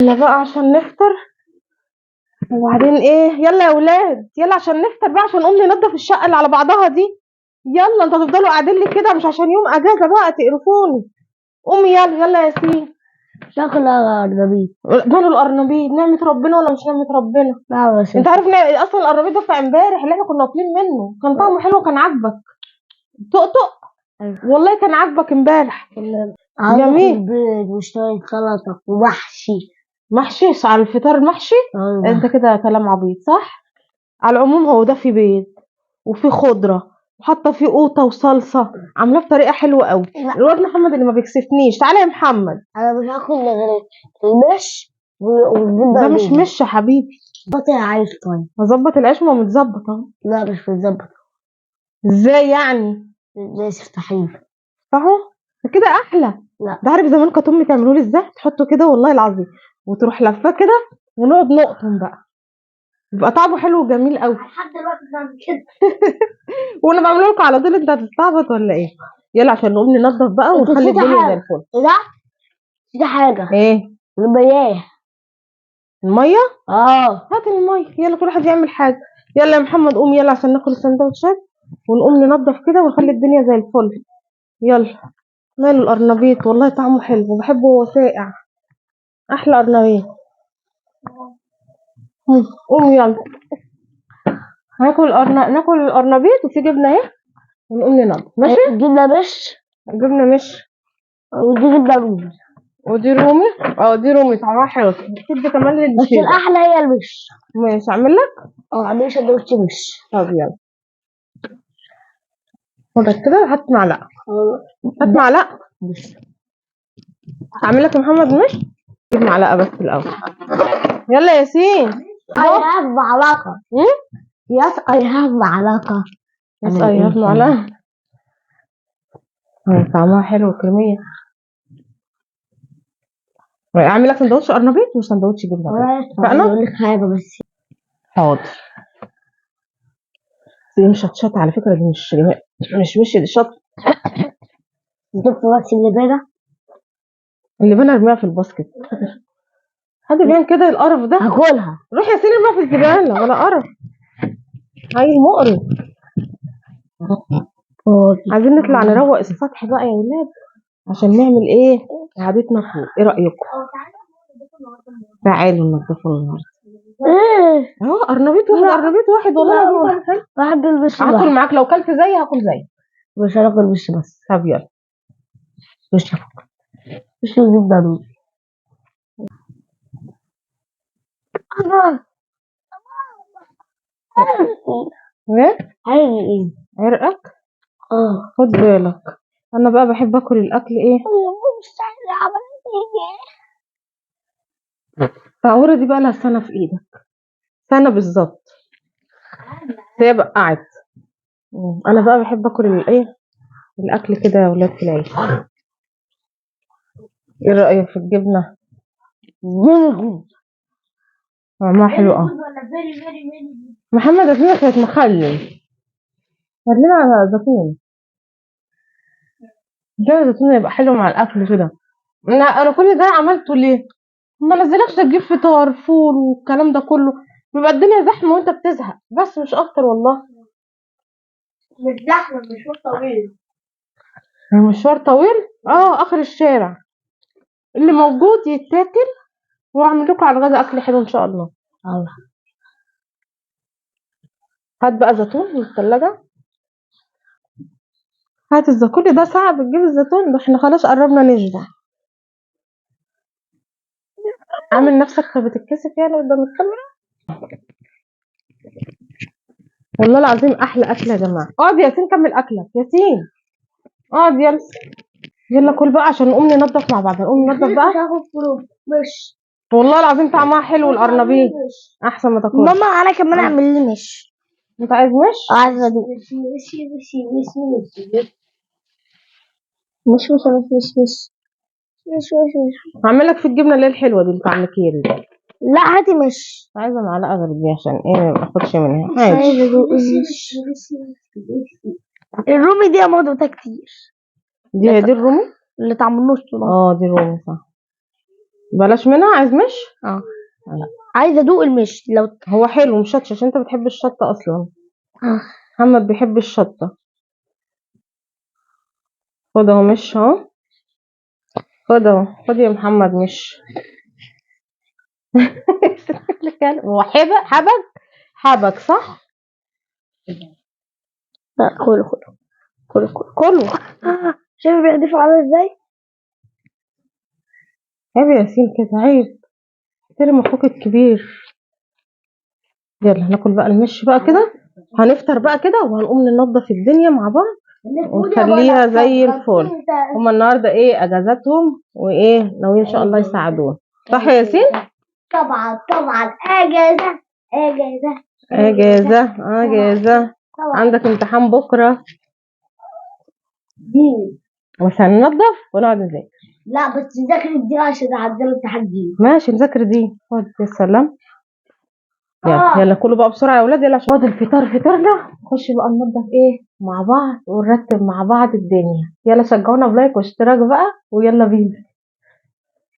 يلا بقى عشان نفطر. وبعدين ايه؟ يلا يا ولاد، يلا عشان نفطر بقى، عشان نقوم ننضف الشقه اللي على بعضها دي. يلا انتوا هتفضلوا قاعدين لي كده؟ مش عشان يوم اجازه بقى تقرفوني. قومي يلا يلا يا ياسين. شغلة أرنبيط. ماله القرنبيط؟ نعمة ربنا ولا مش نعمة ربنا؟ لا بس انت عارف اصلا القرنبيط ده بتاع امبارح اللي احنا كنا واكلين منه، كان طعمه حلو، كان عاجبك. طقطق. والله كان عاجبك امبارح. جميل. بيض وشوية سلطة ومحشي. محشي على الفطار محشي؟ انت كده كلام عبيط صح؟ على العموم هو ده في بيض وفي خضره وحاطه فيه قوطه وصلصه، عاملاه بطريقه حلوه قوي. الواد محمد اللي ما بيكسفنيش، تعالى يا محمد. أنا مش هاكل غير المش والزبدة ده مش يا حبيبي. بطل عايز طيب. هظبط العيش ما متظبط اهو. لا مش متظبط. ازاي يعني؟ ازاي تفتحيه؟ اهو كده احلى. لا. ده عارف زمان كانت امي تعمله لي ازاي؟ تحطه كده والله العظيم وتروح لفاه كده ونقعد نقطم بقى، يبقى طعمه حلو وجميل قوي. لحد دلوقتي بعمل كده. وانا بعمله لكم على طول، انت هتستعبط ولا ايه؟ يلا عشان نقوم ننضف بقى ونخلي الدنيا زي الفل. لا دي حاجة. ايه؟ المياه. الميه؟ اه هات الميه، يلا كل واحد يعمل حاجه. يلا يا محمد قوم يلا عشان ناكل السندوتشات ونقوم ننضف كده ونخلي الدنيا زي الفل. يلا. ماله القرنبيط؟ والله طعمه حلو وبحبه وهو ساقع، احلى قرنبيط. قوم يلا ناكل القرنبيط وفي جبنه اهي ونقوم ننضف ماشي. جبنة مش جبنه مش ودي جبنة رومي. ودي رومي. اه دي رومي طعمها حلو، تدي كمان بس للشيبه. الأحلى هي المش. ماشي اعمل لك. اعملي سندوتش مش. طب يلا خدك كده، هات معلقه. هات معلقه. مش اعمل لك يا محمد مش. جيب معلقه بس الاول. يلا يا ياسين. I have معلقة. Yes I have معلقة. بس هات معلقه. طعمها حلو وكريميه. اعمل لك سندوتش قرنبيط وسندوتش جبنه. اتفقنا؟ اقول لك حاجة بس. حاضر. دي مش شطشط على فكره، دي مش دي شط. جبت بس اللي بنا ارميها في الباسكت. حد بيعمل كده؟ القرف ده. هاكلها. روح يا سيدي ارميها في الزباله، ولا قرف. هاي مقرف. عايزين نطلع نروق السطح بقى يا ولاد عشان نعمل ايه؟ قعدتنا فوق، ايه رايكم؟ تعالوا ننضفوا النهارده. اهو قرنبيط واحد، قرنبيط واحد والله العظيم. واحد البس. هاكل معاك لو كلت زي هاكل زي. مش هاكل بس بس. طب يلا. مش الجبنة رومي. ايه؟ ايه؟ عرقك؟ اه خد بالك، انا بقى بحب اكل الاكل ايه؟ الفعورة دي بقى لها سنة في ايدك، سنة بالظبط. هي بقعت. انا بقى بحب اكل الايه؟ الاكل كده يا ولاد في العيش. ايه رأيك في الجبنة؟ طعمها حلو اه. محمد ابننا كانت مخلل، هات لنا على زيتون. ده الزيتون يبقى حلو مع الاكل كده. انا كل ده عملته ليه؟ ما نزلكش تجيب فطار فول والكلام ده كله، بيبقى الدنيا زحمه وانت بتزهق، بس مش اكتر والله. مش زحمة، مشوار طويل. المشوار طويل؟ اه اخر الشارع. اللي موجود يتاكل، واعمل لكم على الغدا اكل حلو ان شاء الله. هات بقى زيتون من الثلاجه. هات الزيتون، كل ده صعب تجيب الزيتون؟ ده احنا خلاص قربنا نشبع. عامل نفسك بتتكسف يعني قدام الكاميرا. والله العظيم احلى اكله يا جماعه. اقعد يا ياسين كمل اكلك، ياسين اقعد يلا. يلا كل بقى عشان نقوم ننضف مع بعض، نقوم ننضف بقى. مش والله العظيم طعمها حلو القرنبيط، احسن ما تاكل. ماما انا كمان اعمل لي مش. انت عايز مش؟ عايزه ادوق. مش هعمل لك في الجبنه اللي هي الحلوه دي بتاع الكيري دي. لا هاتي مش. عايزه معلقه غير دي عشان ايه ما اخدش منها. عايزه ادوق الرومي دي مضغوطه كتير. دي هي دي الرومي اللي طعم النص ده. اه دي الرومي صح. بلاش منها، عايز مش. اه عايزه ادوق المش لو هو حلو مشطش عشان انت بتحب الشطه اصلا. اه. محمد بيحب الشطه. خد اهو مش اهو. خد اهو، خد يا محمد مش. هو حبك صح. لا كله كله كله كله. كله. شايف بيحدفوا على ازاي؟ عيب يا ياسين كده، عيب. احترم اخوك الكبير. يلا ناكل بقى المش بقى كده. هنفطر بقى كده وهنقوم ننظف الدنيا مع بعض ونخليها زي الفل. هما النهارده ايه اجازاتهم وايه ناويين ان شاء الله يساعدونا، صح يا ياسين؟ طبعا طبعا اجازه اجازه اجازه اجازه. طبعا. عندك امتحان بكره دين. بس هننضف ونقعد نذاكر. لا بس ذاكر الدين عشان اعدل التحدي. ماشي نذاكر دي. خد يا سلام. يلا يلا كلوا بقى بسرعه يا اولاد، يلا عشان وقت الفطار فطرنا. نخش بقى ننضف ايه مع بعض ونرتب مع بعض الدنيا. يلا شجعونا بلايك واشتراك بقى ويلا بينا.